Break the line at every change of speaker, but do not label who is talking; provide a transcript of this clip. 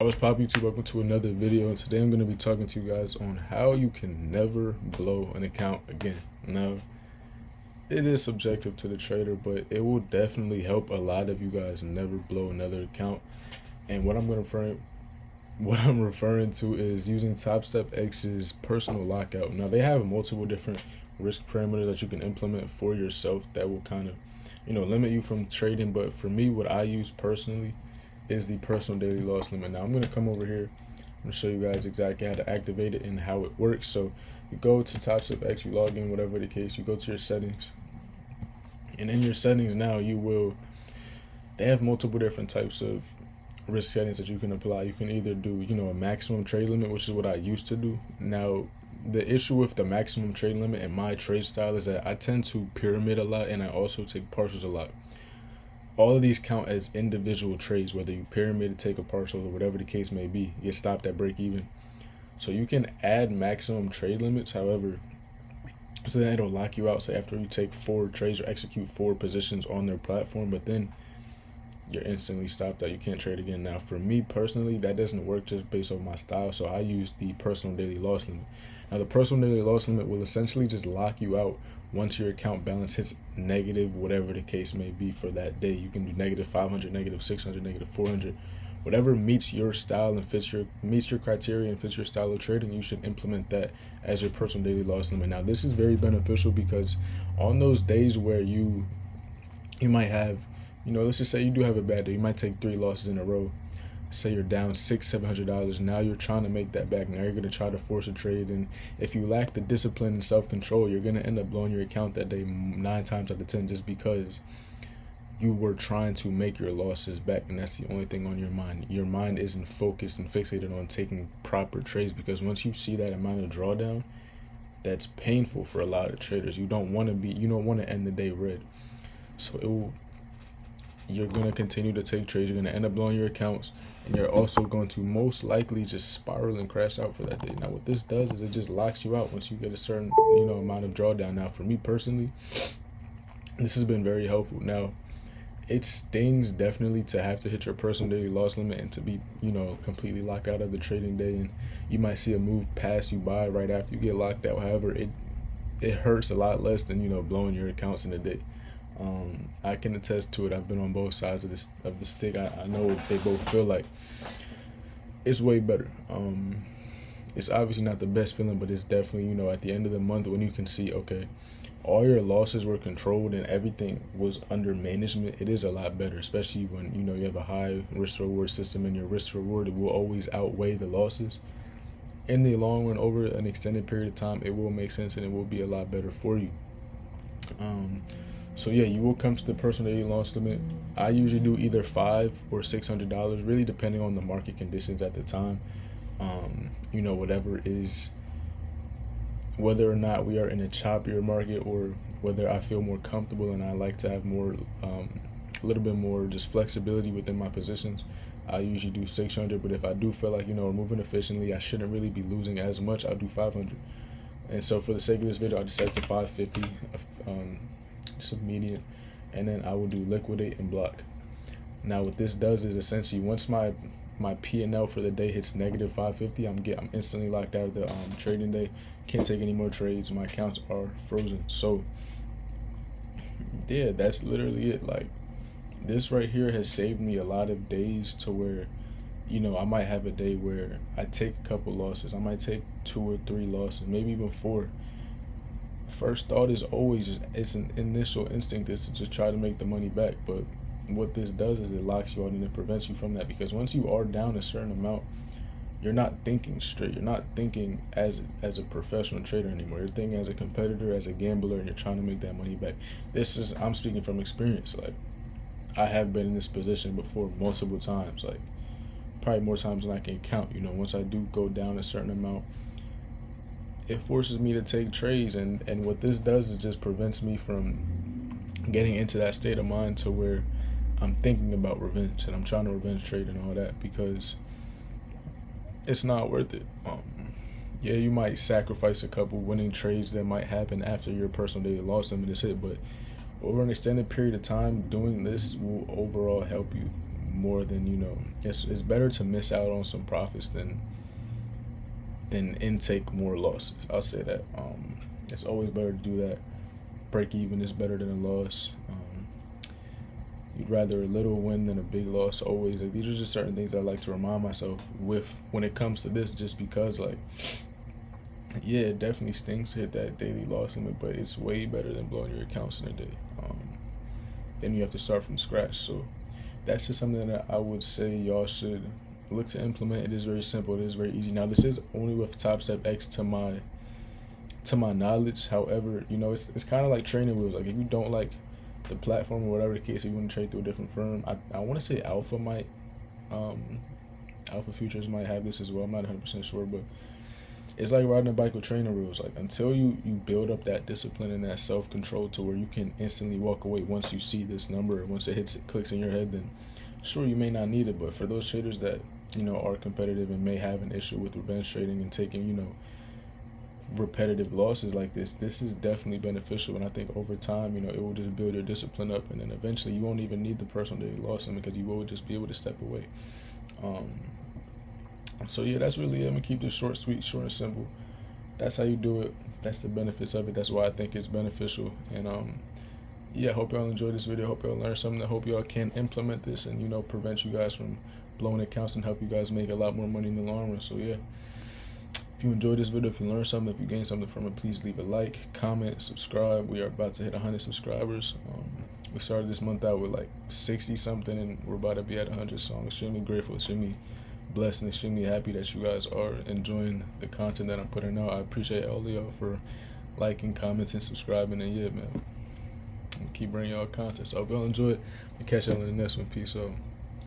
I was Pop YouTube. Welcome to another video, and today I'm going to be talking to you guys on how you can never blow an account again. Now, it is subjective to the trader, but it will definitely help a lot of you guys never blow another account. And what I'm referring to is using TopStepX's personal lockout. Now, they have multiple different risk parameters that you can implement for yourself that will kind of, limit you from trading. But for me, what I use personally is the personal daily loss limit. Now I'm going to come over here and show you guys exactly how to activate it and how it works. So you go to TopStepX, you log in, whatever the case, you go to your settings, and in your settings now they have multiple different types of risk settings that you can apply. You can either do a maximum trade limit, which is what I used to do. Now the issue with the maximum trade limit and my trade style is that I tend to pyramid a lot, and I also take partials a lot. All of these count as individual trades, whether you pyramid, take a partial, or whatever the case may be. You get stopped at break even. So you can add maximum trade limits, however, so that it'll lock you out. Say after you take 4 trades or execute 4 positions on their platform, but then you're instantly stopped out. You can't trade again. Now, for me personally, that doesn't work just based on my style. So I use the personal daily loss limit. Now, the personal daily loss limit will essentially just lock you out once your account balance hits negative, whatever the case may be for that day. You can do negative 500, negative 600, negative 400, whatever meets your style and meets your criteria and fits your style of trading. You should implement that as your personal daily loss limit. Now, this is very beneficial because on those days where you might have, let's just say you do have a bad day, you might take 3 losses in a row. Say you're down $600-700. Now you're trying to make that back. Now you're going to try to force a trade, and if you lack the discipline and self-control, you're going to end up blowing your account that day 9 times out of 10 just because you were trying to make your losses back, and that's the only thing on your mind. Your mind isn't focused and fixated on taking proper trades, because once you see that amount of drawdown, that's painful for a lot of traders. You don't want to end the day red. So you're going to continue to take trades. You're going to end up blowing your accounts, and you're also going to most likely just spiral and crash out for that day. Now, what this does is it just locks you out once you get a certain, amount of drawdown. Now, for me personally, this has been very helpful. Now, it stings definitely to have to hit your personal daily loss limit and to be, completely locked out of the trading day. And you might see a move pass you by right after you get locked out. However, it hurts a lot less than, blowing your accounts in a day. I can attest to it. I've been on both sides of the stick. I know what they both feel like. It's way better. It's obviously not the best feeling, but it's definitely, at the end of the month when you can see, okay, all your losses were controlled and everything was under management, it is a lot better, especially when, you have a high risk reward system, and your risk reward will always outweigh the losses. In the long run, over an extended period of time, it will make sense and it will be a lot better for you. So yeah, you will come to the personal daily loss limit. I usually do either $500 or $600, really depending on the market conditions at the time. Whether or not we are in a choppier market, or whether I feel more comfortable and I like to have more, a little bit more just flexibility within my positions, I usually do 600. But if I do feel like, we're moving efficiently, I shouldn't really be losing as much, I'll do 500. And so for the sake of this video, I just set it to 550. Just median, and then I will do liquidate and block. Now what this does is essentially once my P&L for the day hits negative 550, I'm instantly locked out of the trading day. Can't take any more trades. My accounts are frozen. So yeah, that's literally it. Like, this right here has saved me a lot of days to where I might have a day where I take a couple losses. I might take 2 or 3 losses, maybe even 4. First thought is always, it's an initial instinct is to just try to make the money back. But what this does is it locks you out and it prevents you from that, because once you are down a certain amount, you're not thinking straight. You're not thinking as a professional trader anymore. You're thinking as a competitor, as a gambler, and you're trying to make that money back. I'm speaking from experience. Like, I have been in this position before multiple times, like probably more times than I can count. Once I do go down a certain amount, it forces me to take trades, and what this does is just prevents me from getting into that state of mind to where I'm thinking about revenge and I'm trying to revenge trade and all that, because it's not worth it. Yeah, you might sacrifice a couple winning trades that might happen after your personal daily loss limit is hit, but over an extended period of time, doing this will overall help you more than, you know, it's better to miss out on some profits than intake more losses. I'll say that. It's always better to do that. Break even is better than a loss. You'd rather a little win than a big loss always. Like, these are just certain things I like to remind myself with when it comes to this, just because, like, yeah, it definitely stings to hit that daily loss limit, but it's way better than blowing your accounts in a day. Then you have to start from scratch. So that's just something that I would say y'all should look to implement. It is very simple. It is very easy. Now, this is only with Top Step X to my knowledge. However, you know, it's kind of like training wheels. Like, if you don't like the platform or whatever the case, if you want to trade through a different firm, I want to say Alpha Futures might have this as well. I'm not 100% sure, but it's like riding a bike with training wheels. Like, until you build up that discipline and that self-control to where you can instantly walk away once you see this number, once it clicks in your head, then sure, you may not need it. But for those traders that, you know, are competitive and may have an issue with revenge trading and taking, you know, repetitive losses like this is definitely beneficial. And I think over time, you know, it will just build your discipline up, and then eventually you won't even need the personal daily loss limit because you will just be able to step away. So yeah, that's really it. I'm gonna keep this short, sweet, short and simple. That's how you do it. That's the benefits of it. That's why I think it's beneficial. And yeah, hope y'all enjoyed this video. Hope y'all learned something. I hope y'all can implement this and, you know, prevent you guys from blowing accounts and help you guys make a lot more money in the long run. So yeah, if you enjoyed this video, if you learned something, if you gained something from it, please leave a like, comment, subscribe. We are about to hit 100 subscribers. We started this month out with like 60 something, and we're about to be at 100. So I'm extremely grateful, extremely blessed, and extremely happy that you guys are enjoying the content that I'm putting out. I appreciate all of y'all for liking, commenting, subscribing, and yeah, man, I'm keep bringing y'all content. So I hope y'all enjoy it. And catch y'all in the next one. Peace out.